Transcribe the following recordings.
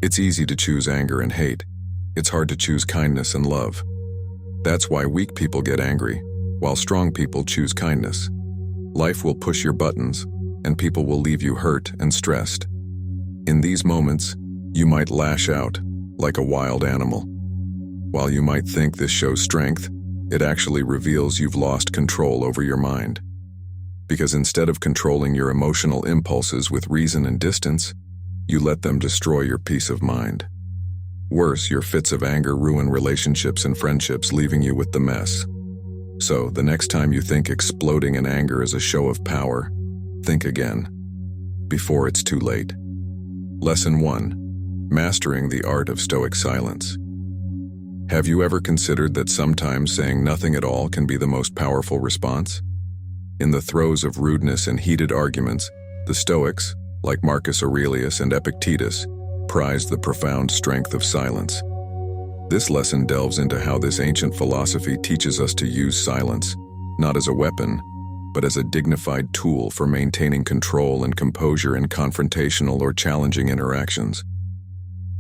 It's easy to choose anger and hate. It's hard to choose kindness and love. That's why weak people get angry, while strong people choose kindness. Life will push your buttons, and people will leave you hurt and stressed. In these moments, you might lash out, like a wild animal. While you might think this shows strength, it actually reveals you've lost control over your mind. Because instead of controlling your emotional impulses with reason and distance, you let them destroy your peace of mind. Worse, your fits of anger ruin relationships and friendships, leaving you with the mess. So, the next time you think exploding in anger is a show of power, think again, before it's too late. Lesson 1. Mastering the art of Stoic silence. Have you ever considered that sometimes saying nothing at all can be the most powerful response? In the throes of rudeness and heated arguments, the Stoics, like Marcus Aurelius and Epictetus, prized the profound strength of silence. This lesson delves into how this ancient philosophy teaches us to use silence, not as a weapon, but as a dignified tool for maintaining control and composure in confrontational or challenging interactions.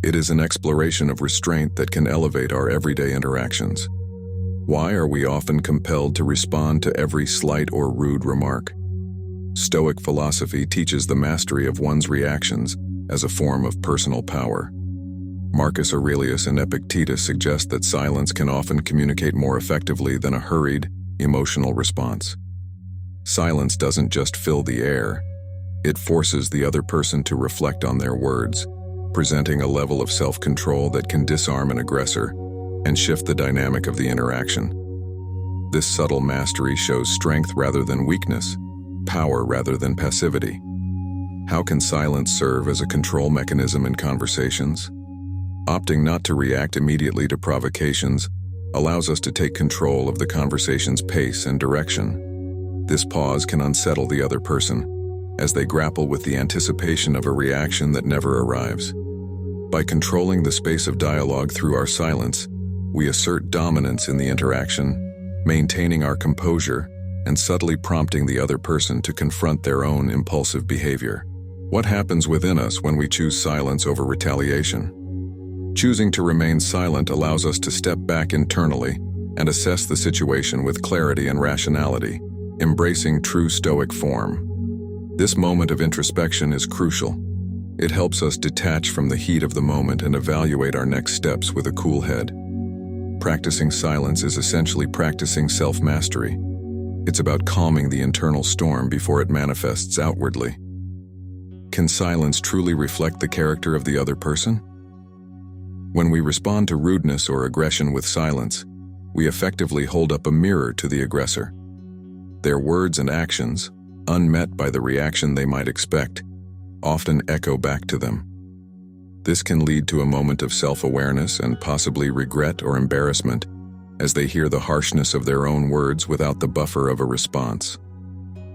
It is an exploration of restraint that can elevate our everyday interactions. Why are we often compelled to respond to every slight or rude remark? Stoic philosophy teaches the mastery of one's reactions as a form of personal power. Marcus Aurelius and Epictetus suggest that silence can often communicate more effectively than a hurried, emotional response. Silence doesn't just fill the air, it forces the other person to reflect on their words, presenting a level of self-control that can disarm an aggressor and shift the dynamic of the interaction. This subtle mastery shows strength rather than weakness, power rather than passivity. How can silence serve as a control mechanism in conversations? Opting not to react immediately to provocations allows us to take control of the conversation's pace and direction. This pause can unsettle the other person, as they grapple with the anticipation of a reaction that never arrives. By controlling the space of dialogue through our silence, we assert dominance in the interaction, maintaining our composure and subtly prompting the other person to confront their own impulsive behavior. What happens within us when we choose silence over retaliation? Choosing to remain silent allows us to step back internally and assess the situation with clarity and rationality, embracing true Stoic form. This moment of introspection is crucial. It helps us detach from the heat of the moment and evaluate our next steps with a cool head. Practicing silence is essentially practicing self-mastery. It's about calming the internal storm before it manifests outwardly. Can silence truly reflect the character of the other person? When we respond to rudeness or aggression with silence, we effectively hold up a mirror to the aggressor. Their words and actions, unmet by the reaction they might expect, often echo back to them. This can lead to a moment of self-awareness and possibly regret or embarrassment as they hear the harshness of their own words without the buffer of a response.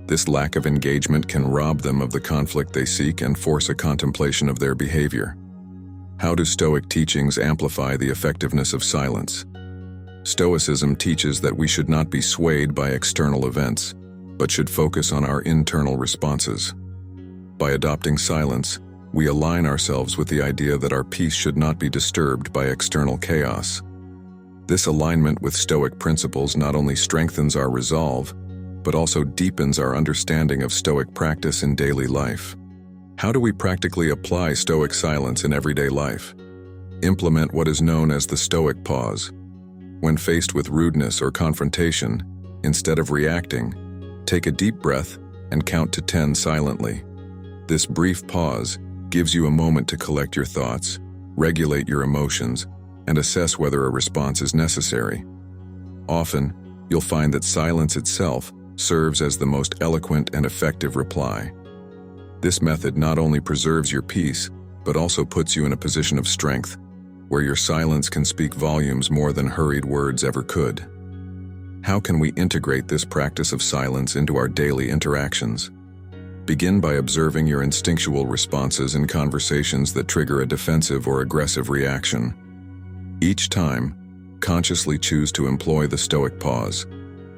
This lack of engagement can rob them of the conflict they seek and force a contemplation of their behavior. How do Stoic teachings amplify the effectiveness of silence? Stoicism teaches that we should not be swayed by external events, but should focus on our internal responses. By adopting silence, we align ourselves with the idea that our peace should not be disturbed by external chaos. This alignment with Stoic principles not only strengthens our resolve, but also deepens our understanding of Stoic practice in daily life. How do we practically apply Stoic silence in everyday life? Implement what is known as the Stoic pause. When faced with rudeness or confrontation, instead of reacting, take a deep breath and count to 10 silently. This brief pause gives you a moment to collect your thoughts, regulate your emotions, and assess whether a response is necessary. Often, you'll find that silence itself serves as the most eloquent and effective reply. This method not only preserves your peace, but also puts you in a position of strength, where your silence can speak volumes more than hurried words ever could. How can we integrate this practice of silence into our daily interactions? Begin by observing your instinctual responses in conversations that trigger a defensive or aggressive reaction. Each time, consciously choose to employ the Stoic pause,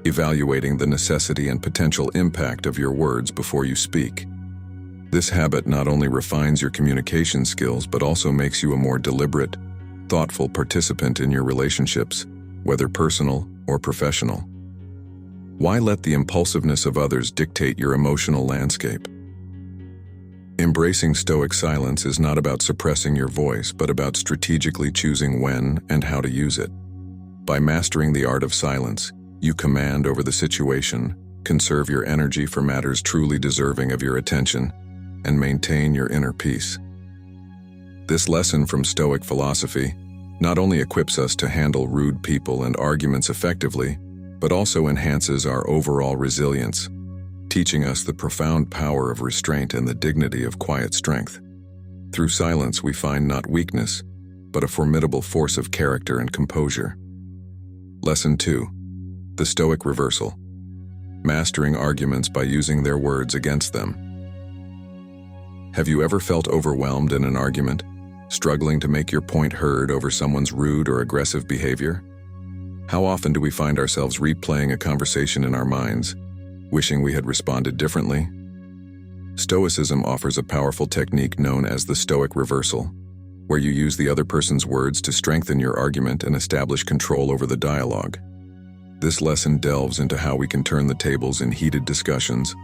evaluating the necessity and potential impact of your words before you speak. This habit not only refines your communication skills but also makes you a more deliberate, thoughtful participant in your relationships, whether personal or professional. Why let the impulsiveness of others dictate your emotional landscape? Embracing Stoic silence is not about suppressing your voice, but about strategically choosing when and how to use it. By mastering the art of silence, you command over the situation, conserve your energy for matters truly deserving of your attention, and maintain your inner peace. This lesson from Stoic philosophy not only equips us to handle rude people and arguments effectively, but also enhances our overall resilience, teaching us the profound power of restraint and the dignity of quiet strength. Through silence, we find not weakness, but a formidable force of character and composure. Lesson 2. The Stoic Reversal. Mastering arguments by using their words against them. Have you ever felt overwhelmed in an argument, struggling to make your point heard over someone's rude or aggressive behavior? How often do we find ourselves replaying a conversation in our minds, wishing we had responded differently? Stoicism offers a powerful technique known as the Stoic Reversal, where you use the other person's words to strengthen your argument and establish control over the dialogue. This lesson delves into how we can turn the tables in heated discussions,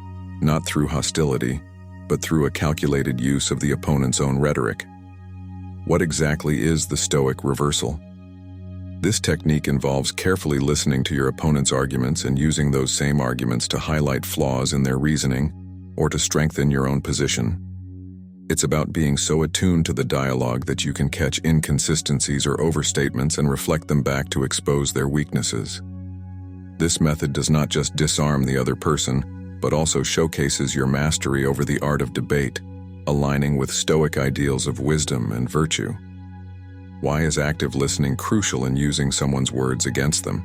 not through hostility, but through a calculated use of the opponent's own rhetoric. What exactly is the Stoic Reversal? This technique involves carefully listening to your opponent's arguments and using those same arguments to highlight flaws in their reasoning or to strengthen your own position. It's about being so attuned to the dialogue that you can catch inconsistencies or overstatements and reflect them back to expose their weaknesses. This method does not just disarm the other person, but also showcases your mastery over the art of debate, aligning with Stoic ideals of wisdom and virtue. Why is active listening crucial in using someone's words against them?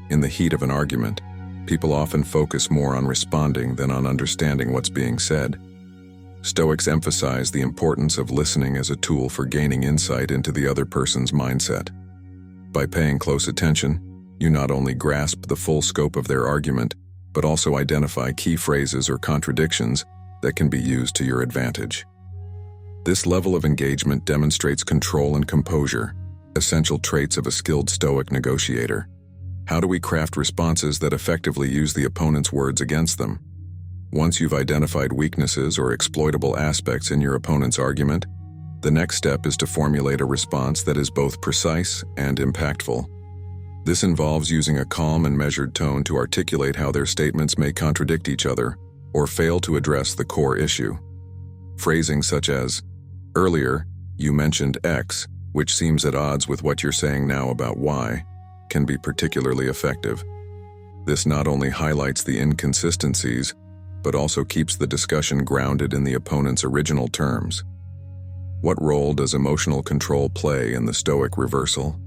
In the heat of an argument, people often focus more on responding than on understanding what's being said. Stoics emphasize the importance of listening as a tool for gaining insight into the other person's mindset. By paying close attention, you not only grasp the full scope of their argument, but also identify key phrases or contradictions that can be used to your advantage. This level of engagement demonstrates control and composure, essential traits of a skilled Stoic negotiator. How do we craft responses that effectively use the opponent's words against them? Once you've identified weaknesses or exploitable aspects in your opponent's argument, the next step is to formulate a response that is both precise and impactful. This involves using a calm and measured tone to articulate how their statements may contradict each other or fail to address the core issue. Phrasing such as, "Earlier, you mentioned X, which seems at odds with what you're saying now about Y," can be particularly effective. This not only highlights the inconsistencies, but also keeps the discussion grounded in the opponent's original terms. What role does emotional control play in the Stoic Reversal?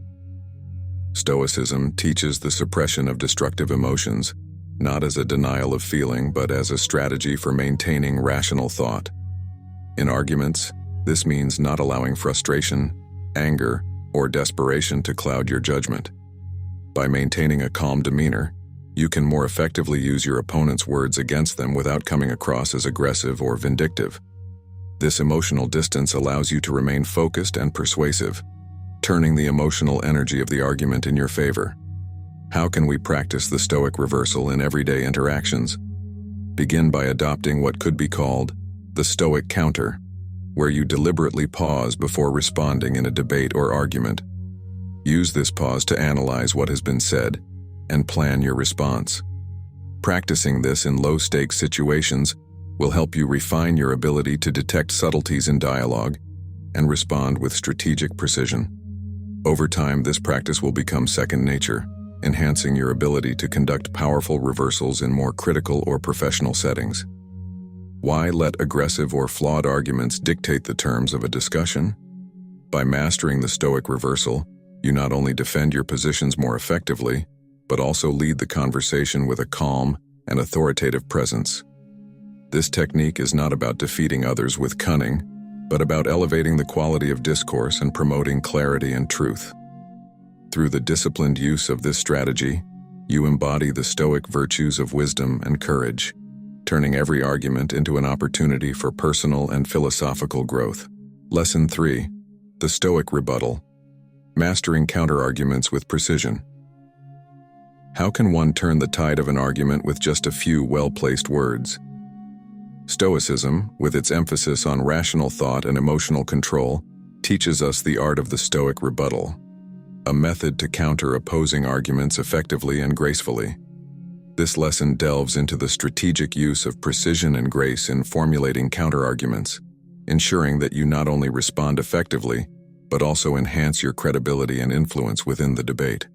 Stoicism teaches the suppression of destructive emotions, not as a denial of feeling, but as a strategy for maintaining rational thought. In arguments, this means not allowing frustration, anger, or desperation to cloud your judgment. By maintaining a calm demeanor, you can more effectively use your opponent's words against them without coming across as aggressive or vindictive. This emotional distance allows you to remain focused and persuasive, turning the emotional energy of the argument in your favor. How can we practice the Stoic Reversal in everyday interactions? Begin by adopting what could be called the Stoic counter, where you deliberately pause before responding in a debate or argument. Use this pause to analyze what has been said and plan your response. Practicing this in low-stakes situations will help you refine your ability to detect subtleties in dialogue and respond with strategic precision. Over time, this practice will become second nature, enhancing your ability to conduct powerful reversals in more critical or professional settings. Why let aggressive or flawed arguments dictate the terms of a discussion? By mastering the Stoic Reversal, you not only defend your positions more effectively, but also lead the conversation with a calm and authoritative presence. This technique is not about defeating others with cunning, but about elevating the quality of discourse and promoting clarity and truth. Through the disciplined use of this strategy, you embody the Stoic virtues of wisdom and courage. turning every argument into an opportunity for personal and philosophical growth. Lesson 3. The Stoic Rebuttal. Mastering counterarguments with precision. How can one turn the tide of an argument with just a few well-placed words? Stoicism, with its emphasis on rational thought and emotional control, teaches us the art of the Stoic rebuttal, a method to counter opposing arguments effectively and gracefully. This lesson delves into the strategic use of precision and grace in formulating counterarguments, ensuring that you not only respond effectively, but also enhance your credibility and influence within the debate.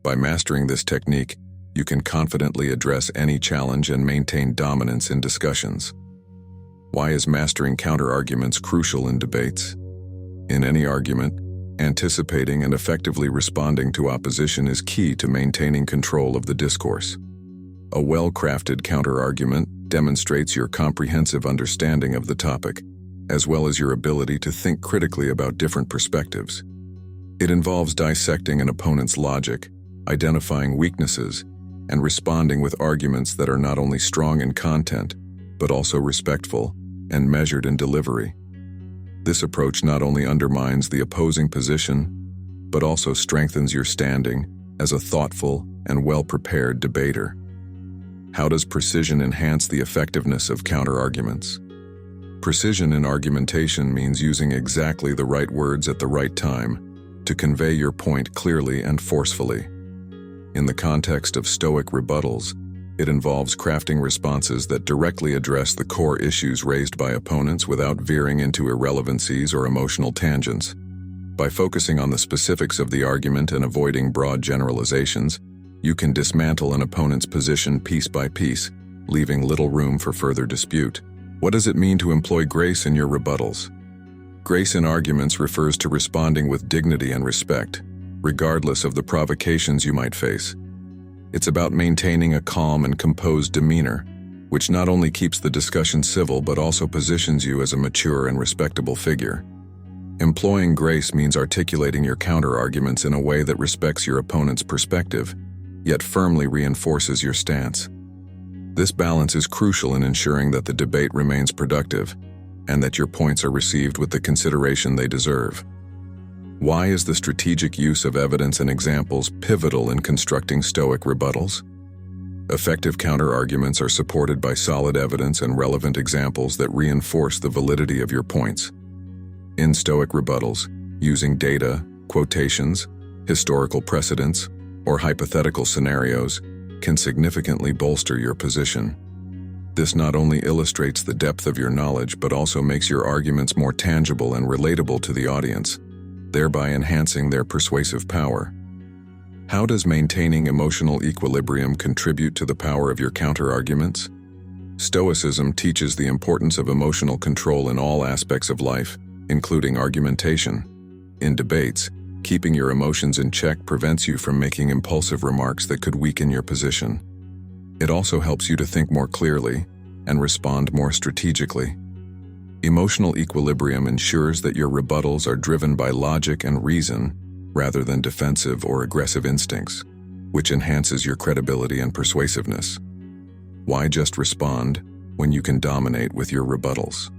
By mastering this technique, you can confidently address any challenge and maintain dominance in discussions. Why is mastering counterarguments crucial in debates? In any argument, anticipating and effectively responding to opposition is key to maintaining control of the discourse. A well-crafted counterargument demonstrates your comprehensive understanding of the topic, as well as your ability to think critically about different perspectives. It involves dissecting an opponent's logic, identifying weaknesses, and responding with arguments that are not only strong in content, but also respectful and measured in delivery. This approach not only undermines the opposing position, but also strengthens your standing as a thoughtful and well-prepared debater. How does precision enhance the effectiveness of counterarguments? Precision in argumentation means using exactly the right words at the right time to convey your point clearly and forcefully. In the context of Stoic rebuttals, it involves crafting responses that directly address the core issues raised by opponents without veering into irrelevancies or emotional tangents. By focusing on the specifics of the argument and avoiding broad generalizations, you can dismantle an opponent's position piece by piece, leaving little room for further dispute. What does it mean to employ grace in your rebuttals? Grace in arguments refers to responding with dignity and respect, regardless of the provocations you might face. It's about maintaining a calm and composed demeanor, which not only keeps the discussion civil but also positions you as a mature and respectable figure. Employing grace means articulating your counterarguments in a way that respects your opponent's perspective, yet firmly reinforces your stance. This balance is crucial in ensuring that the debate remains productive and that your points are received with the consideration they deserve. Why is the strategic use of evidence and examples pivotal in constructing Stoic rebuttals? Effective counterarguments are supported by solid evidence and relevant examples that reinforce the validity of your points. In Stoic rebuttals, using data, quotations, historical precedents, or hypothetical scenarios can significantly bolster your position. This not only illustrates the depth of your knowledge but also makes your arguments more tangible and relatable to the audience, thereby enhancing their persuasive power. How does maintaining emotional equilibrium contribute to the power of your counterarguments? Stoicism teaches the importance of emotional control in all aspects of life, including argumentation. In debates, keeping your emotions in check prevents you from making impulsive remarks that could weaken your position. It also helps you to think more clearly and respond more strategically. Emotional equilibrium ensures that your rebuttals are driven by logic and reason rather than defensive or aggressive instincts, which enhances your credibility and persuasiveness. Why just respond when you can dominate with your rebuttals?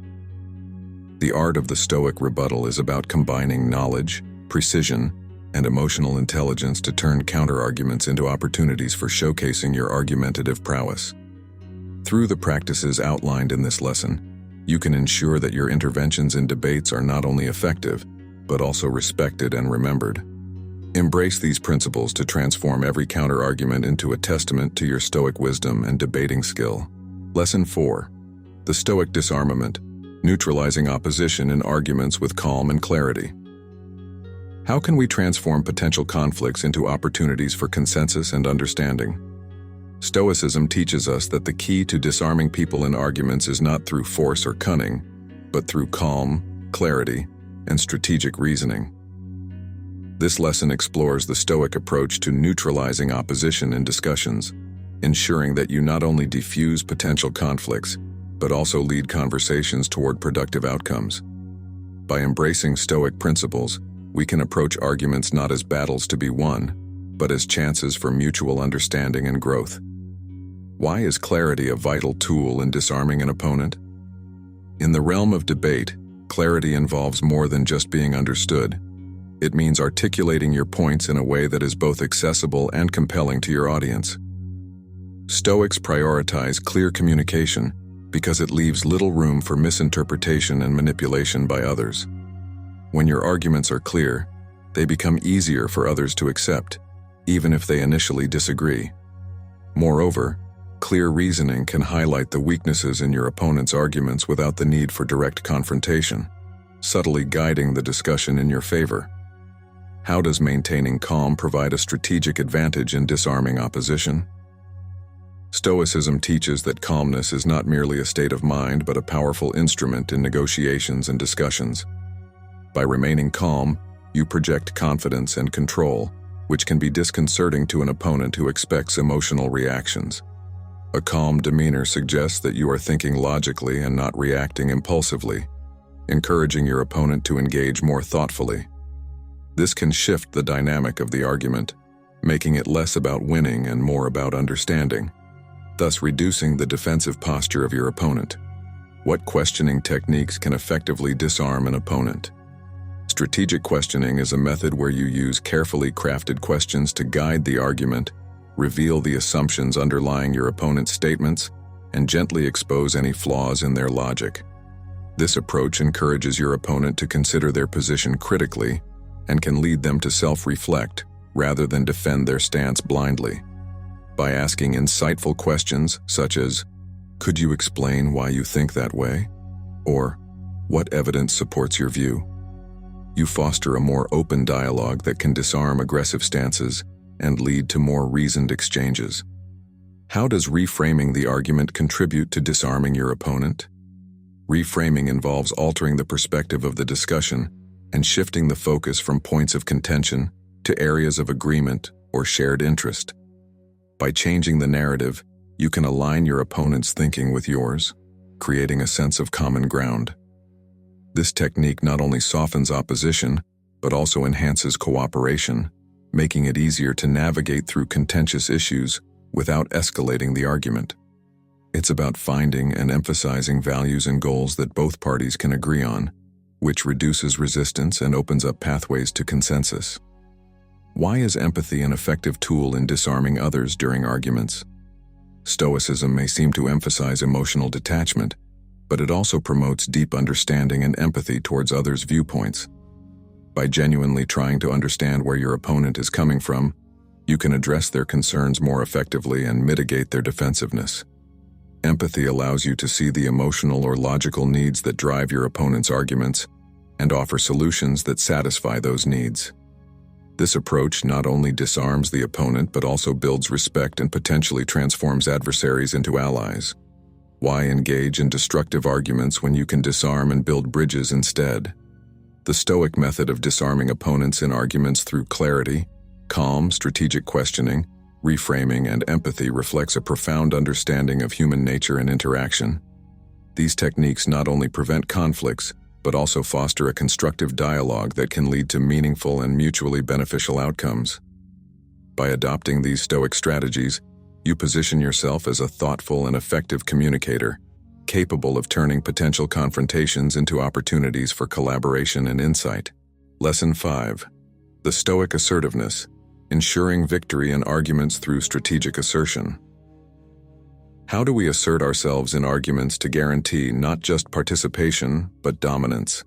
The art of the Stoic rebuttal is about combining knowledge, precision, and emotional intelligence to turn counterarguments into opportunities for showcasing your argumentative prowess. Through the practices outlined in this lesson, you can ensure that your interventions in debates are not only effective, but also respected and remembered. Embrace these principles to transform every counterargument into a testament to your Stoic wisdom and debating skill. Lesson 4. The Stoic Disarmament. Neutralizing opposition in arguments with calm and clarity. How can we transform potential conflicts into opportunities for consensus and understanding? Stoicism teaches us that the key to disarming people in arguments is not through force or cunning, but through calm, clarity, and strategic reasoning. This lesson explores the Stoic approach to neutralizing opposition in discussions, ensuring that you not only diffuse potential conflicts, but also lead conversations toward productive outcomes. By embracing Stoic principles, we can approach arguments not as battles to be won, but as chances for mutual understanding and growth. Why is clarity a vital tool in disarming an opponent? In the realm of debate, clarity involves more than just being understood. It means articulating your points in a way that is both accessible and compelling to your audience. Stoics prioritize clear communication because it leaves little room for misinterpretation and manipulation by others. When your arguments are clear, they become easier for others to accept, even if they initially disagree. Moreover, clear reasoning can highlight the weaknesses in your opponent's arguments without the need for direct confrontation, subtly guiding the discussion in your favor. How does maintaining calm provide a strategic advantage in disarming opposition? Stoicism teaches that calmness is not merely a state of mind but a powerful instrument in negotiations and discussions. By remaining calm, you project confidence and control, which can be disconcerting to an opponent who expects emotional reactions. A calm demeanor suggests that you are thinking logically and not reacting impulsively, encouraging your opponent to engage more thoughtfully. This can shift the dynamic of the argument, making it less about winning and more about understanding, thus reducing the defensive posture of your opponent. What questioning techniques can effectively disarm an opponent? Strategic questioning is a method where you use carefully crafted questions to guide the argument, reveal the assumptions underlying your opponent's statements, and gently expose any flaws in their logic. This approach encourages your opponent to consider their position critically and can lead them to self-reflect rather than defend their stance blindly. By asking insightful questions such as, "Could you explain why you think that way?" or "What evidence supports your view?" you foster a more open dialogue that can disarm aggressive stances and lead to more reasoned exchanges. How does reframing the argument contribute to disarming your opponent? Reframing involves altering the perspective of the discussion and shifting the focus from points of contention to areas of agreement or shared interest. By changing the narrative, you can align your opponent's thinking with yours, creating a sense of common ground. This technique not only softens opposition, but also enhances cooperation, making it easier to navigate through contentious issues without escalating the argument. It's about finding and emphasizing values and goals that both parties can agree on, which reduces resistance and opens up pathways to consensus. Why is empathy an effective tool in disarming others during arguments? Stoicism may seem to emphasize emotional detachment, but it also promotes deep understanding and empathy towards others' viewpoints. By genuinely trying to understand where your opponent is coming from, you can address their concerns more effectively and mitigate their defensiveness. Empathy allows you to see the emotional or logical needs that drive your opponent's arguments and offer solutions that satisfy those needs. This approach not only disarms the opponent but also builds respect and potentially transforms adversaries into allies. Why engage in destructive arguments when you can disarm and build bridges instead? The Stoic method of disarming opponents in arguments through clarity, calm, strategic questioning, reframing, and empathy reflects a profound understanding of human nature and interaction. These techniques not only prevent conflicts, but also foster a constructive dialogue that can lead to meaningful and mutually beneficial outcomes. By adopting these Stoic strategies, you position yourself as a thoughtful and effective communicator, capable of turning potential confrontations into opportunities for collaboration and insight. Lesson 5. The Stoic Assertiveness, ensuring victory in arguments through strategic assertion. How do we assert ourselves in arguments to guarantee not just participation, but dominance?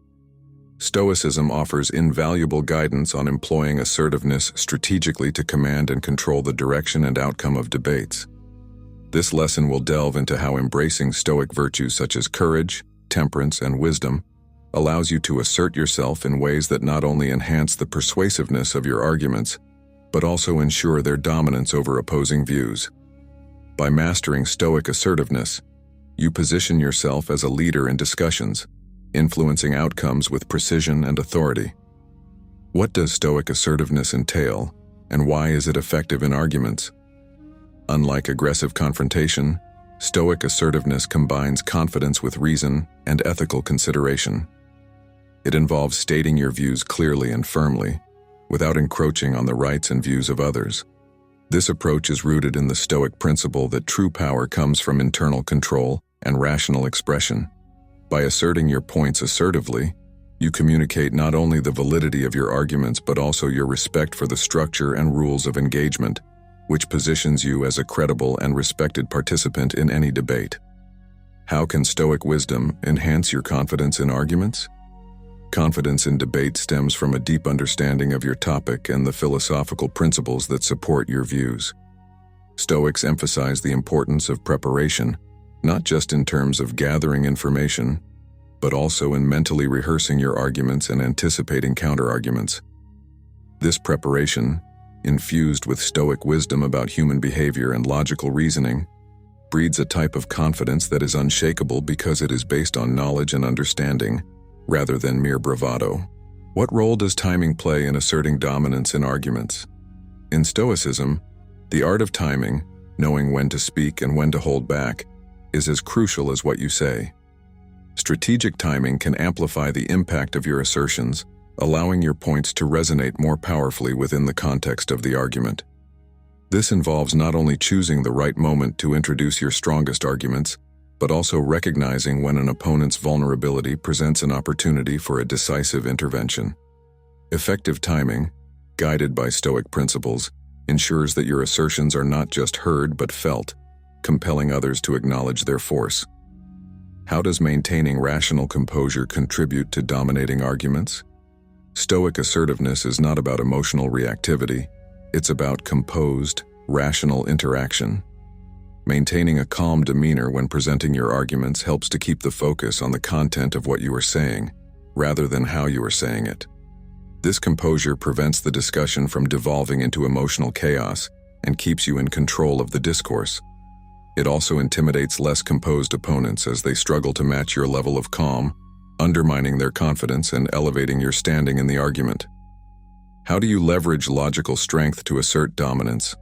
Stoicism offers invaluable guidance on employing assertiveness strategically to command and control the direction and outcome of debates. This lesson will delve into how embracing Stoic virtues such as courage, temperance, and wisdom allows you to assert yourself in ways that not only enhance the persuasiveness of your arguments, but also ensure their dominance over opposing views. By mastering Stoic assertiveness, you position yourself as a leader in discussions, influencing outcomes with precision and authority. What does Stoic assertiveness entail, and why is it effective in arguments? Unlike aggressive confrontation, Stoic assertiveness combines confidence with reason and ethical consideration. It involves stating your views clearly and firmly, without encroaching on the rights and views of others. This approach is rooted in the Stoic principle that true power comes from internal control and rational expression. By asserting your points assertively, you communicate not only the validity of your arguments but also your respect for the structure and rules of engagement, which positions you as a credible and respected participant in any debate. How can Stoic wisdom enhance your confidence in arguments? Confidence in debate stems from a deep understanding of your topic and the philosophical principles that support your views. Stoics emphasize the importance of preparation, not just in terms of gathering information, but also in mentally rehearsing your arguments and anticipating counterarguments. This preparation, infused with Stoic wisdom about human behavior and logical reasoning, breeds a type of confidence that is unshakable because it is based on knowledge and understanding, rather than mere bravado. What role does timing play in asserting dominance in arguments? In Stoicism, the art of timing, knowing when to speak and when to hold back, is as crucial as what you say. Strategic timing can amplify the impact of your assertions, allowing your points to resonate more powerfully within the context of the argument. This involves not only choosing the right moment to introduce your strongest arguments, but also recognizing when an opponent's vulnerability presents an opportunity for a decisive intervention. Effective timing, guided by Stoic principles, ensures that your assertions are not just heard but felt, compelling others to acknowledge their force. How does maintaining rational composure contribute to dominating arguments? Stoic assertiveness is not about emotional reactivity, it's about composed, rational interaction. Maintaining a calm demeanor when presenting your arguments helps to keep the focus on the content of what you are saying, rather than how you are saying it. This composure prevents the discussion from devolving into emotional chaos and keeps you in control of the discourse. It also intimidates less composed opponents as they struggle to match your level of calm, undermining their confidence and elevating your standing in the argument. How do you leverage logical strength to assert dominance?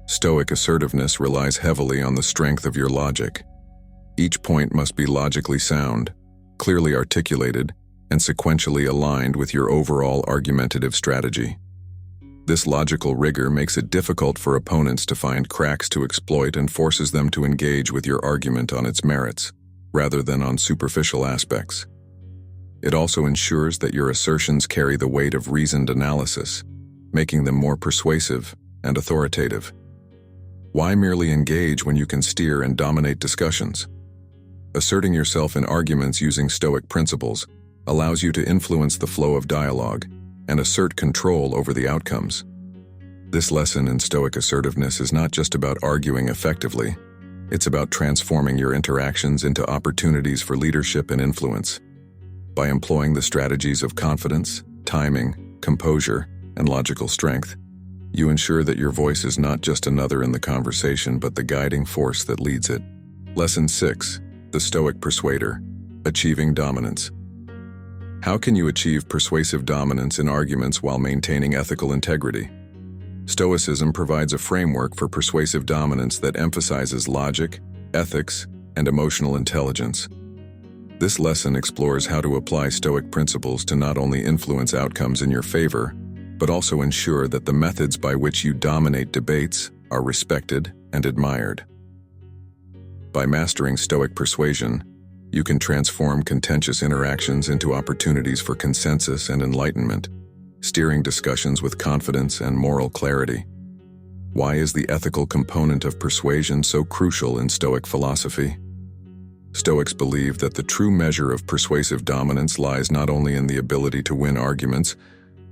Stoic assertiveness relies heavily on the strength of your logic. Each point must be logically sound, clearly articulated, and sequentially aligned with your overall argumentative strategy. This logical rigor makes it difficult for opponents to find cracks to exploit and forces them to engage with your argument on its merits, rather than on superficial aspects. It also ensures that your assertions carry the weight of reasoned analysis, making them more persuasive and authoritative. Why merely engage when you can steer and dominate discussions? Asserting yourself in arguments using Stoic principles allows you to influence the flow of dialogue and assert control over the outcomes. This lesson in Stoic assertiveness is not just about arguing effectively, it's about transforming your interactions into opportunities for leadership and influence. By employing the strategies of confidence, timing, composure, and logical strength, you ensure that your voice is not just another in the conversation but the guiding force that leads it. Lesson 6. The Stoic Persuader. Achieving Dominance. How can you achieve persuasive dominance in arguments while maintaining ethical integrity? Stoicism provides a framework for persuasive dominance that emphasizes logic, ethics, and emotional intelligence. This lesson explores how to apply Stoic principles to not only influence outcomes in your favor, but also ensure that the methods by which you dominate debates are respected and admired. By mastering Stoic persuasion, you can transform contentious interactions into opportunities for consensus and enlightenment, steering discussions with confidence and moral clarity. Why is the ethical component of persuasion so crucial in Stoic philosophy? Stoics believe that the true measure of persuasive dominance lies not only in the ability to win arguments,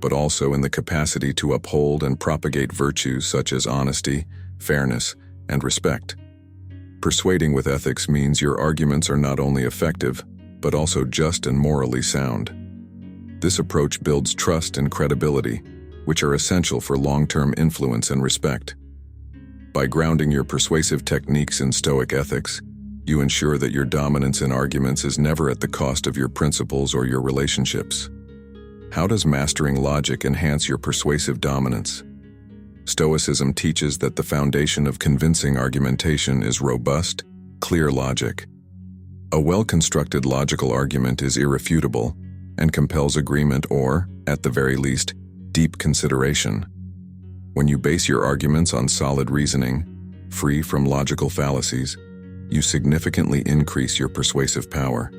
but also in the capacity to uphold and propagate virtues such as honesty, fairness, and respect. Persuading with ethics means your arguments are not only effective, but also just and morally sound. This approach builds trust and credibility, which are essential for long-term influence and respect. By grounding your persuasive techniques in Stoic ethics, you ensure that your dominance in arguments is never at the cost of your principles or your relationships. How does mastering logic enhance your persuasive dominance? Stoicism teaches that the foundation of convincing argumentation is robust, clear logic. A well-constructed logical argument is irrefutable and compels agreement or, at the very least, deep consideration. When you base your arguments on solid reasoning, free from logical fallacies, you significantly increase your persuasive power.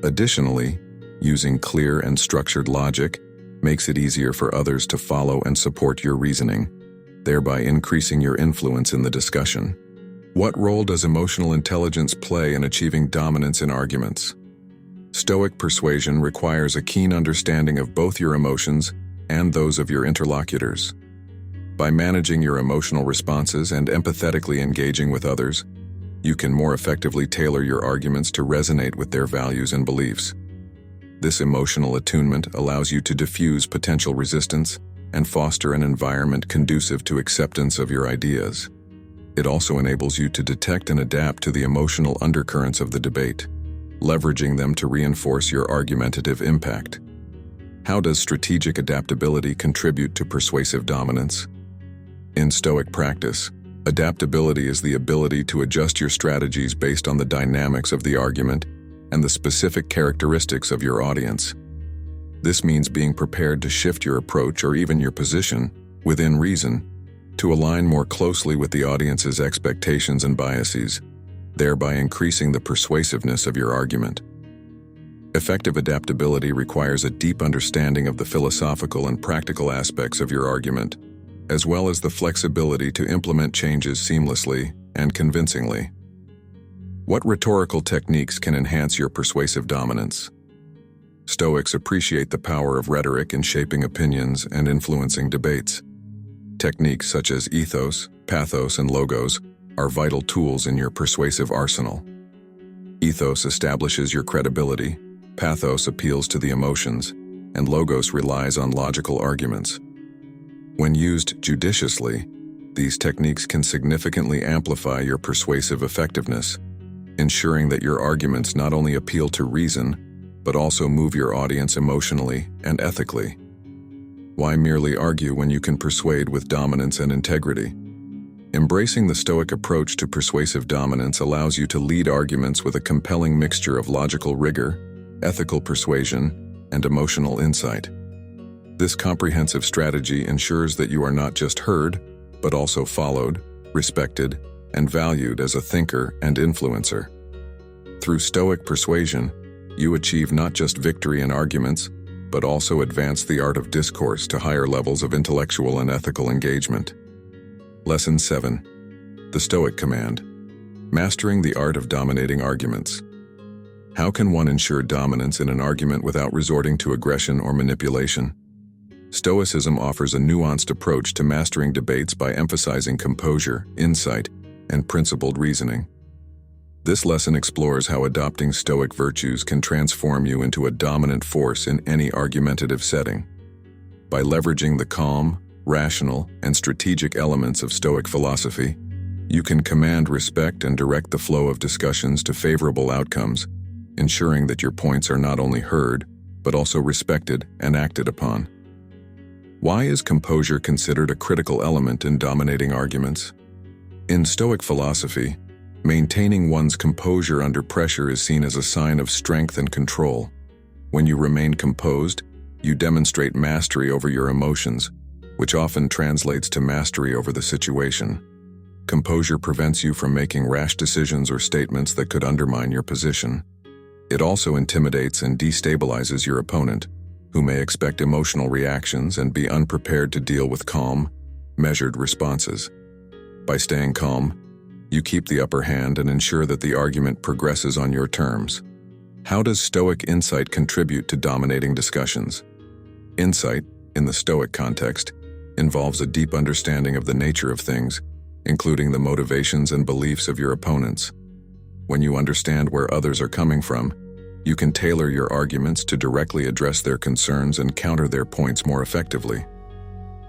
Additionally, using clear and structured logic makes it easier for others to follow and support your reasoning, thereby increasing your influence in the discussion. What role does emotional intelligence play in achieving dominance in arguments? Stoic persuasion requires a keen understanding of both your emotions and those of your interlocutors. By managing your emotional responses and empathetically engaging with others, you can more effectively tailor your arguments to resonate with their values and beliefs. This emotional attunement allows you to diffuse potential resistance and foster an environment conducive to acceptance of your ideas. It also enables you to detect and adapt to the emotional undercurrents of the debate, leveraging them to reinforce your argumentative impact. How does strategic adaptability contribute to persuasive dominance? In Stoic practice, adaptability is the ability to adjust your strategies based on the dynamics of the argument and the specific characteristics of your audience. This means being prepared to shift your approach or even your position, within reason, to align more closely with the audience's expectations and biases, thereby increasing the persuasiveness of your argument. Effective adaptability requires a deep understanding of the philosophical and practical aspects of your argument, as well as the flexibility to implement changes seamlessly and convincingly. What rhetorical techniques can enhance your persuasive dominance? Stoics appreciate the power of rhetoric in shaping opinions and influencing debates. Techniques such as ethos, pathos, and logos are vital tools in your persuasive arsenal. Ethos establishes your credibility, pathos appeals to the emotions, and logos relies on logical arguments. When used judiciously, these techniques can significantly amplify your persuasive effectiveness, ensuring that your arguments not only appeal to reason, but also move your audience emotionally and ethically. Why merely argue when you can persuade with dominance and integrity? Embracing the Stoic approach to persuasive dominance allows you to lead arguments with a compelling mixture of logical rigor, ethical persuasion, and emotional insight. This comprehensive strategy ensures that you are not just heard, but also followed, respected, and valued as a thinker and influencer. Through Stoic persuasion, you achieve not just victory in arguments, but also advance the art of discourse to higher levels of intellectual and ethical engagement. Lesson 7. The Stoic Command. Mastering the art of dominating arguments. How can one ensure dominance in an argument without resorting to aggression or manipulation? Stoicism offers a nuanced approach to mastering debates by emphasizing composure, insight, and principled reasoning. This lesson explores how adopting Stoic virtues can transform you into a dominant force in any argumentative setting. By leveraging the calm, rational, and strategic elements of Stoic philosophy, you can command respect and direct the flow of discussions to favorable outcomes, ensuring that your points are not only heard, but also respected and acted upon. Why is composure considered a critical element in dominating arguments? In Stoic philosophy, maintaining one's composure under pressure is seen as a sign of strength and control. When you remain composed, you demonstrate mastery over your emotions, which often translates to mastery over the situation. Composure prevents you from making rash decisions or statements that could undermine your position. It also intimidates and destabilizes your opponent, who may expect emotional reactions and be unprepared to deal with calm, measured responses. By staying calm, you keep the upper hand and ensure that the argument progresses on your terms. How does Stoic insight contribute to dominating discussions? Insight, in the Stoic context, involves a deep understanding of the nature of things, including the motivations and beliefs of your opponents. When you understand where others are coming from, you can tailor your arguments to directly address their concerns and counter their points more effectively.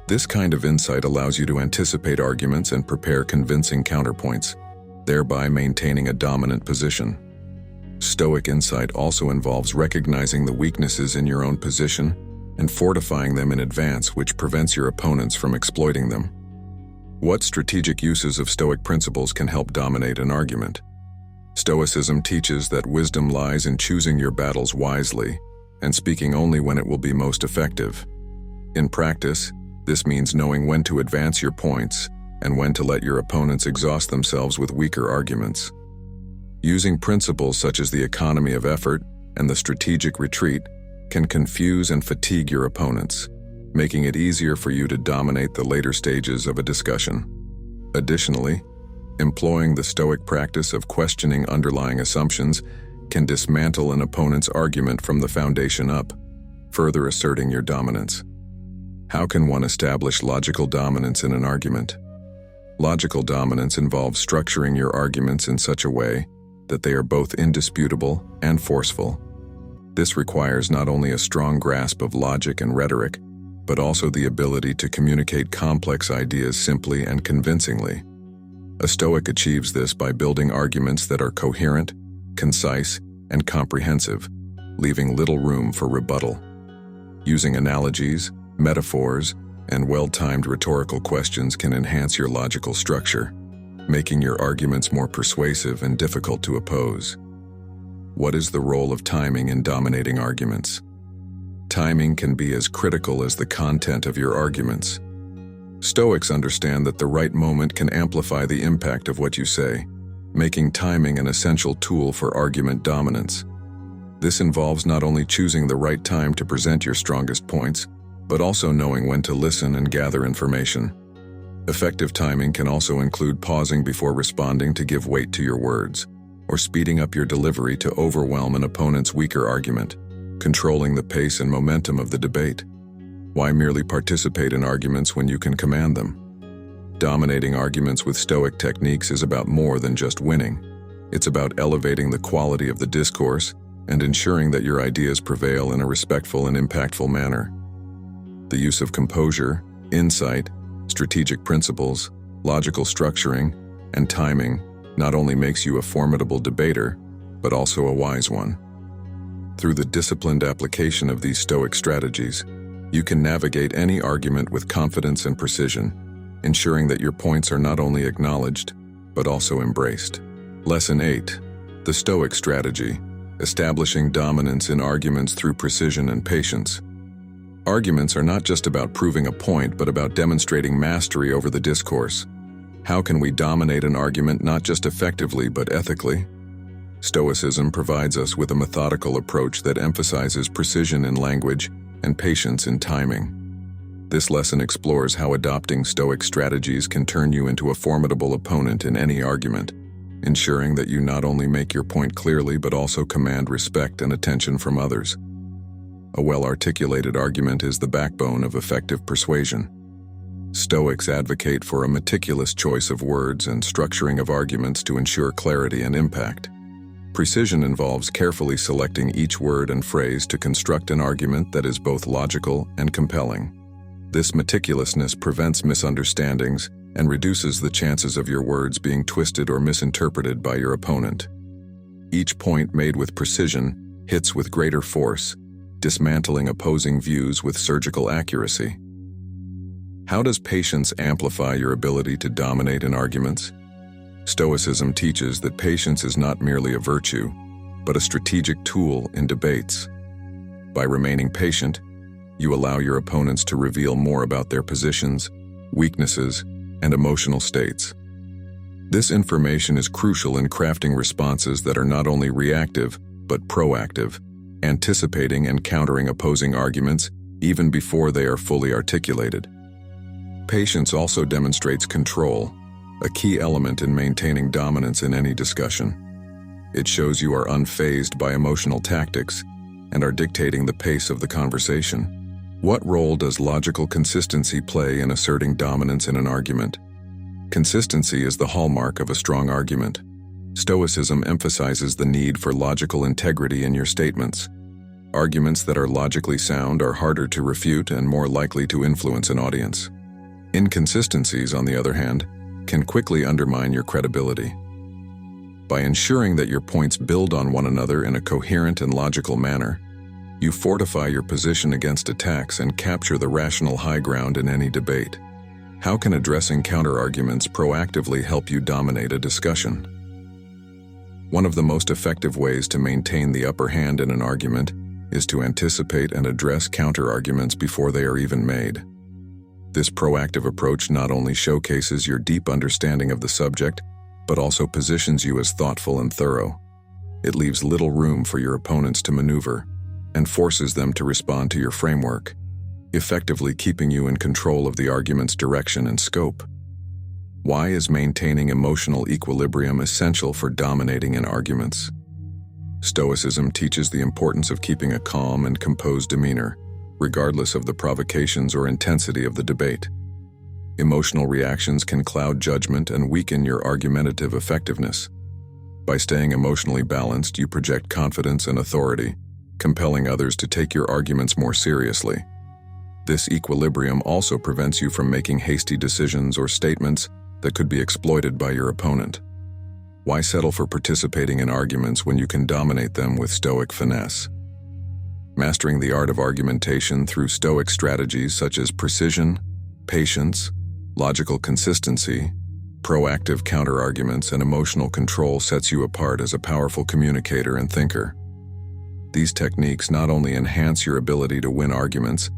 This kind of insight allows you to anticipate arguments and prepare convincing counterpoints, thereby maintaining a dominant position. Stoic insight also involves recognizing the weaknesses in your own position and fortifying them in advance, which prevents your opponents from exploiting them. What strategic uses of Stoic principles can help dominate an argument? Stoicism teaches that wisdom lies in choosing your battles wisely and speaking only when it will be most effective. In practice, This means knowing when to advance your points and when to let your opponents exhaust themselves with weaker arguments. Using principles such as the economy of effort and the strategic retreat can confuse and fatigue your opponents, making it easier for you to dominate the later stages of a discussion. Additionally, employing the Stoic practice of questioning underlying assumptions can dismantle an opponent's argument from the foundation up, further asserting your dominance. How can one establish logical dominance in an argument? Logical dominance involves structuring your arguments in such a way that they are both indisputable and forceful. This requires not only a strong grasp of logic and rhetoric, but also the ability to communicate complex ideas simply and convincingly. A Stoic achieves this by building arguments that are coherent, concise, and comprehensive, leaving little room for rebuttal. Using analogies, metaphors, and well-timed rhetorical questions can enhance your logical structure, making your arguments more persuasive and difficult to oppose. What is the role of timing in dominating arguments? Timing can be as critical as the content of your arguments. Stoics understand that the right moment can amplify the impact of what you say, making timing an essential tool for argument dominance. This involves not only choosing the right time to present your strongest points, but also knowing when to listen and gather information. Effective timing can also include pausing before responding to give weight to your words, or speeding up your delivery to overwhelm an opponent's weaker argument, controlling the pace and momentum of the debate. Why merely participate in arguments when you can command them? Dominating arguments with Stoic techniques is about more than just winning. It's about elevating the quality of the discourse and ensuring that your ideas prevail in a respectful and impactful manner. The use of composure, insight, strategic principles, logical structuring, and timing not only makes you a formidable debater, but also a wise one. Through the disciplined application of these Stoic strategies, you can navigate any argument with confidence and precision, ensuring that your points are not only acknowledged, but also embraced. Lesson 8. The Stoic Strategy: Establishing Dominance in Arguments Through Precision and Patience. Arguments are not just about proving a point, but about demonstrating mastery over the discourse. How can we dominate an argument not just effectively, but ethically? Stoicism provides us with a methodical approach that emphasizes precision in language and patience in timing. This lesson explores how adopting Stoic strategies can turn you into a formidable opponent in any argument, ensuring that you not only make your point clearly but also command respect and attention from others. A well-articulated argument is the backbone of effective persuasion. Stoics advocate for a meticulous choice of words and structuring of arguments to ensure clarity and impact. Precision involves carefully selecting each word and phrase to construct an argument that is both logical and compelling. This meticulousness prevents misunderstandings and reduces the chances of your words being twisted or misinterpreted by your opponent. Each point made with precision hits with greater force, dismantling opposing views with surgical accuracy. How does patience amplify your ability to dominate in arguments? Stoicism teaches that patience is not merely a virtue, but a strategic tool in debates. By remaining patient, you allow your opponents to reveal more about their positions, weaknesses, and emotional states. This information is crucial in crafting responses that are not only reactive, but proactive, anticipating and countering opposing arguments even before they are fully articulated. Patience also demonstrates control, a key element in maintaining dominance in any discussion. It shows you are unfazed by emotional tactics and are dictating the pace of the conversation. What role does logical consistency play in asserting dominance in an argument? Consistency is the hallmark of a strong argument. Stoicism emphasizes the need for logical integrity in your statements. Arguments that are logically sound are harder to refute and more likely to influence an audience. Inconsistencies, on the other hand, can quickly undermine your credibility. By ensuring that your points build on one another in a coherent and logical manner, you fortify your position against attacks and capture the rational high ground in any debate. How can addressing counterarguments proactively help you dominate a discussion? One of the most effective ways to maintain the upper hand in an argument is to anticipate and address counterarguments before they are even made. This proactive approach not only showcases your deep understanding of the subject, but also positions you as thoughtful and thorough. It leaves little room for your opponents to maneuver and forces them to respond to your framework, effectively keeping you in control of the argument's direction and scope. Why is maintaining emotional equilibrium essential for dominating in arguments? Stoicism teaches the importance of keeping a calm and composed demeanor, regardless of the provocations or intensity of the debate. Emotional reactions can cloud judgment and weaken your argumentative effectiveness. By staying emotionally balanced, you project confidence and authority, compelling others to take your arguments more seriously. This equilibrium also prevents you from making hasty decisions or statements that could be exploited by your opponent. Why settle for participating in arguments when you can dominate them with Stoic finesse? Mastering the art of argumentation through Stoic strategies such as precision, patience, logical consistency, proactive counterarguments, and emotional control sets you apart as a powerful communicator and thinker. These techniques not only enhance your ability to win arguments,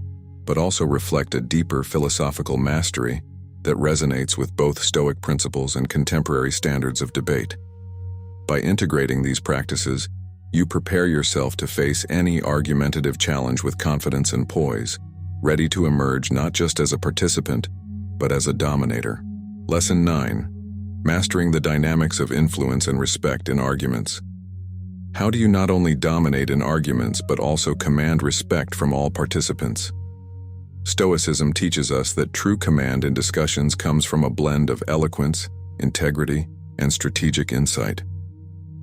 but also reflect a deeper philosophical mastery that resonates with both Stoic principles and contemporary standards of debate. By integrating these practices, you prepare yourself to face any argumentative challenge with confidence and poise, ready to emerge not just as a participant, but as a dominator. Lesson 9. Mastering the dynamics of influence and respect in arguments. How do you not only dominate in arguments, but also command respect from all participants? Stoicism teaches us that true command in discussions comes from a blend of eloquence, integrity, and strategic insight.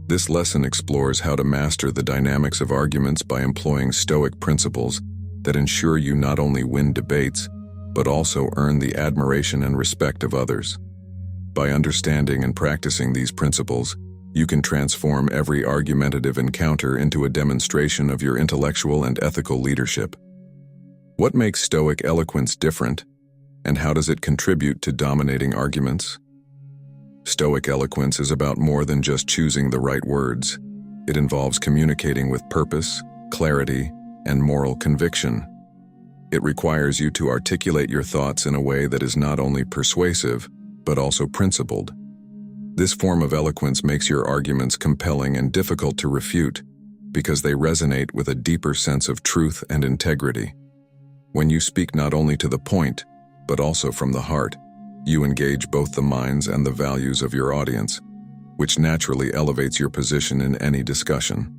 This lesson explores how to master the dynamics of arguments by employing Stoic principles that ensure you not only win debates, but also earn the admiration and respect of others. By understanding and practicing these principles, you can transform every argumentative encounter into a demonstration of your intellectual and ethical leadership. What makes Stoic eloquence different, and how does it contribute to dominating arguments? Stoic eloquence is about more than just choosing the right words. It involves communicating with purpose, clarity, and moral conviction. It requires you to articulate your thoughts in a way that is not only persuasive, but also principled. This form of eloquence makes your arguments compelling and difficult to refute because they resonate with a deeper sense of truth and integrity. When you speak not only to the point, but also from the heart, you engage both the minds and the values of your audience, which naturally elevates your position in any discussion.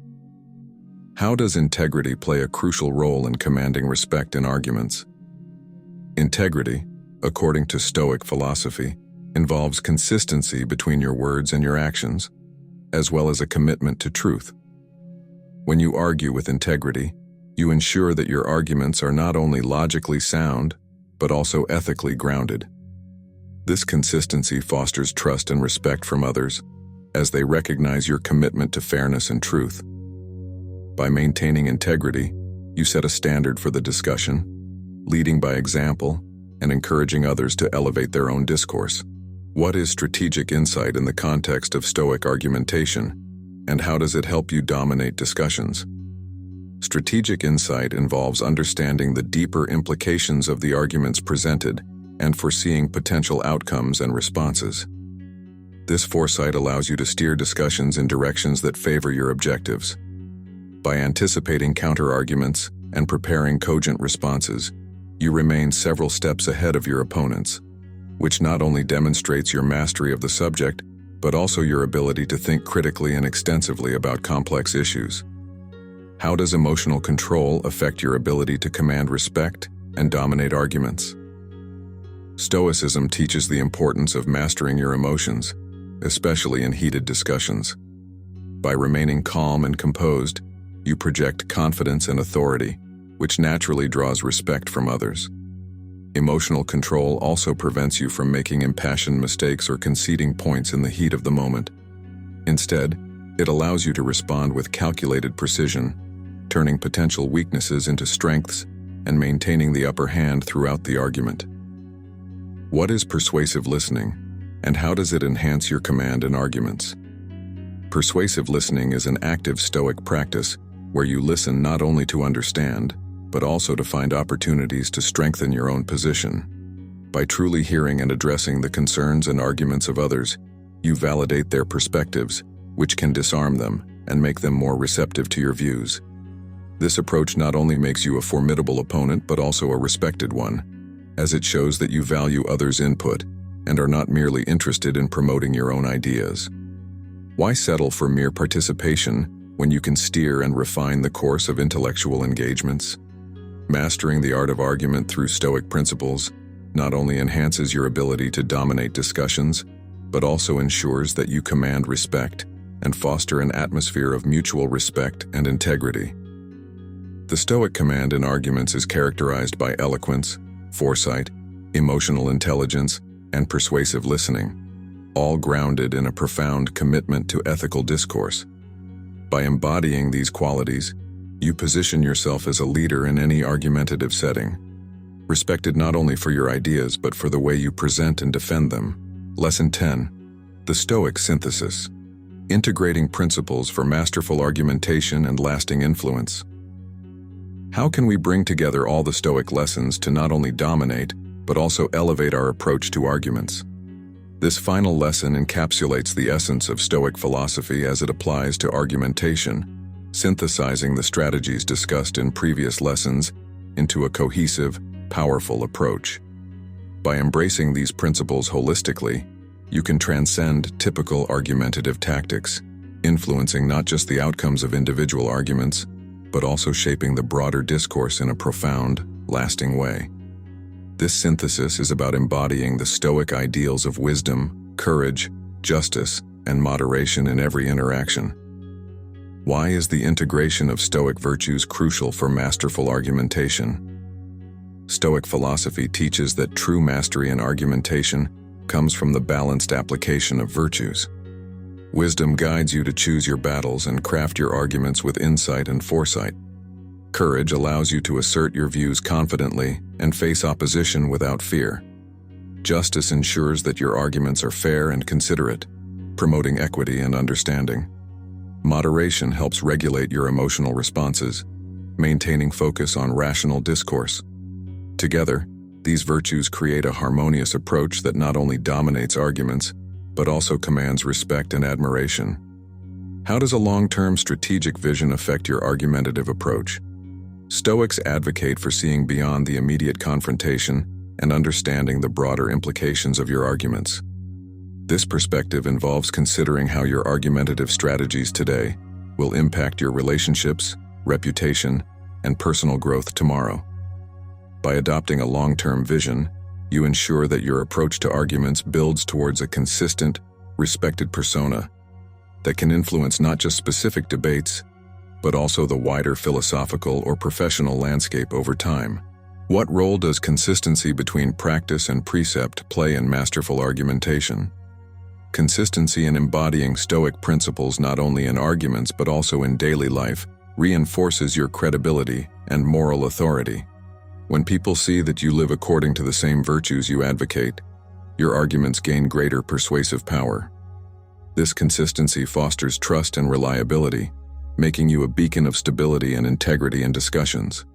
How does integrity play a crucial role in commanding respect in arguments? Integrity, according to Stoic philosophy, involves consistency between your words and your actions, as well as a commitment to truth. When you argue with integrity, you ensure that your arguments are not only logically sound, but also ethically grounded. This consistency fosters trust and respect from others, as they recognize your commitment to fairness and truth. By maintaining integrity, you set a standard for the discussion, leading by example and encouraging others to elevate their own discourse. What is strategic insight in the context of Stoic argumentation, and how does it help you dominate discussions? Strategic insight involves understanding the deeper implications of the arguments presented and foreseeing potential outcomes and responses. This foresight allows you to steer discussions in directions that favor your objectives. By anticipating counterarguments and preparing cogent responses, you remain several steps ahead of your opponents, which not only demonstrates your mastery of the subject, but also your ability to think critically and extensively about complex issues. How does emotional control affect your ability to command respect and dominate arguments? Stoicism teaches the importance of mastering your emotions, especially in heated discussions. By remaining calm and composed, you project confidence and authority, which naturally draws respect from others. Emotional control also prevents you from making impassioned mistakes or conceding points in the heat of the moment. Instead, it allows you to respond with calculated precision, turning potential weaknesses into strengths and maintaining the upper hand throughout the argument. What is persuasive listening, and how does it enhance your command in arguments? Persuasive listening is an active Stoic practice where you listen not only to understand, but also to find opportunities to strengthen your own position. By truly hearing and addressing the concerns and arguments of others, you validate their perspectives, which can disarm them and make them more receptive to your views. This approach not only makes you a formidable opponent but also a respected one, as it shows that you value others' input and are not merely interested in promoting your own ideas. Why settle for mere participation when you can steer and refine the course of intellectual engagements? Mastering the art of argument through Stoic principles not only enhances your ability to dominate discussions, but also ensures that you command respect and foster an atmosphere of mutual respect and integrity. The Stoic command in arguments is characterized by eloquence, foresight, emotional intelligence, and persuasive listening, all grounded in a profound commitment to ethical discourse. By embodying these qualities, you position yourself as a leader in any argumentative setting, respected not only for your ideas but for the way you present and defend them. Lesson 10. The Stoic Synthesis. Integrating principles for masterful argumentation and lasting influence. How can we bring together all the Stoic lessons to not only dominate, but also elevate our approach to arguments? This final lesson encapsulates the essence of Stoic philosophy as it applies to argumentation, synthesizing the strategies discussed in previous lessons into a cohesive, powerful approach. By embracing these principles holistically, you can transcend typical argumentative tactics, influencing not just the outcomes of individual arguments, but also shaping the broader discourse in a profound, lasting way. This synthesis is about embodying the Stoic ideals of wisdom, courage, justice, and moderation in every interaction. Why is the integration of Stoic virtues crucial for masterful argumentation? Stoic philosophy teaches that true mastery in argumentation comes from the balanced application of virtues. Wisdom guides you to choose your battles and craft your arguments with insight and foresight. Courage allows you to assert your views confidently and face opposition without fear. Justice ensures that your arguments are fair and considerate, promoting equity and understanding. Moderation helps regulate your emotional responses, maintaining focus on rational discourse. Together, these virtues create a harmonious approach that not only dominates arguments, but also commands respect and admiration. How does a long-term strategic vision affect your argumentative approach? Stoics advocate for seeing beyond the immediate confrontation and understanding the broader implications of your arguments. This perspective involves considering how your argumentative strategies today will impact your relationships, reputation, and personal growth tomorrow. By adopting a long-term vision, you ensure that your approach to arguments builds towards a consistent, respected persona that can influence not just specific debates, but also the wider philosophical or professional landscape over time. What role does consistency between practice and precept play in masterful argumentation? Consistency in embodying Stoic principles not only in arguments but also in daily life reinforces your credibility and moral authority. When people see that you live according to the same virtues you advocate, your arguments gain greater persuasive power. This consistency fosters trust and reliability, making you a beacon of stability and integrity in discussions.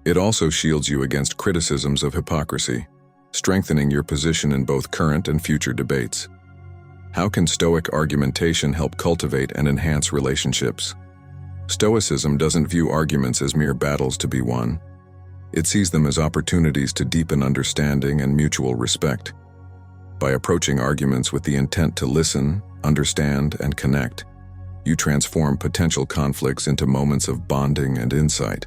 It also shields you against criticisms of hypocrisy, strengthening your position in both current and future debates. How can Stoic argumentation help cultivate and enhance relationships? Stoicism doesn't view arguments as mere battles to be won. It sees them as opportunities to deepen understanding and mutual respect. By approaching arguments with the intent to listen, understand, and connect, you transform potential conflicts into moments of bonding and insight.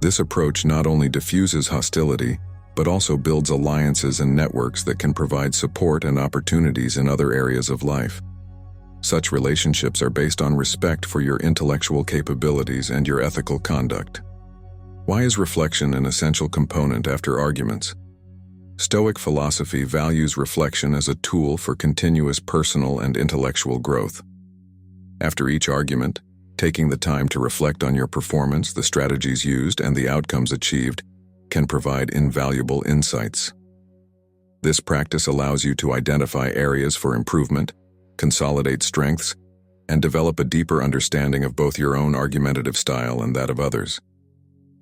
This approach not only diffuses hostility, but also builds alliances and networks that can provide support and opportunities in other areas of life. Such relationships are based on respect for your intellectual capabilities and your ethical conduct. Why is reflection an essential component after arguments? Stoic philosophy values reflection as a tool for continuous personal and intellectual growth. After each argument, taking the time to reflect on your performance, the strategies used, and the outcomes achieved can provide invaluable insights. This practice allows you to identify areas for improvement, consolidate strengths, and develop a deeper understanding of both your own argumentative style and that of others.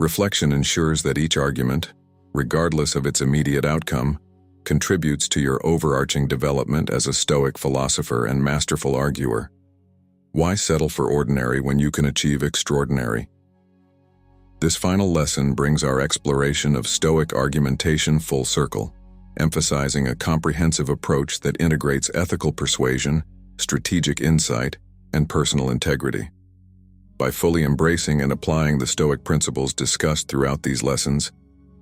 Reflection ensures that each argument, regardless of its immediate outcome, contributes to your overarching development as a Stoic philosopher and masterful arguer. Why settle for ordinary when you can achieve extraordinary? This final lesson brings our exploration of Stoic argumentation full circle, emphasizing a comprehensive approach that integrates ethical persuasion, strategic insight, and personal integrity. By fully embracing and applying the Stoic principles discussed throughout these lessons,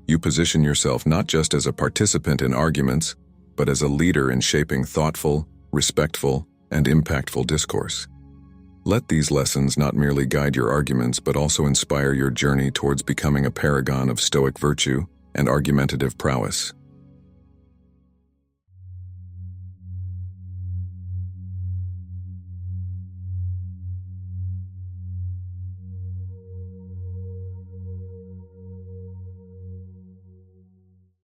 you position yourself not just as a participant in arguments, but as a leader in shaping thoughtful, respectful, and impactful discourse. Let these lessons not merely guide your arguments but also inspire your journey towards becoming a paragon of Stoic virtue and argumentative prowess.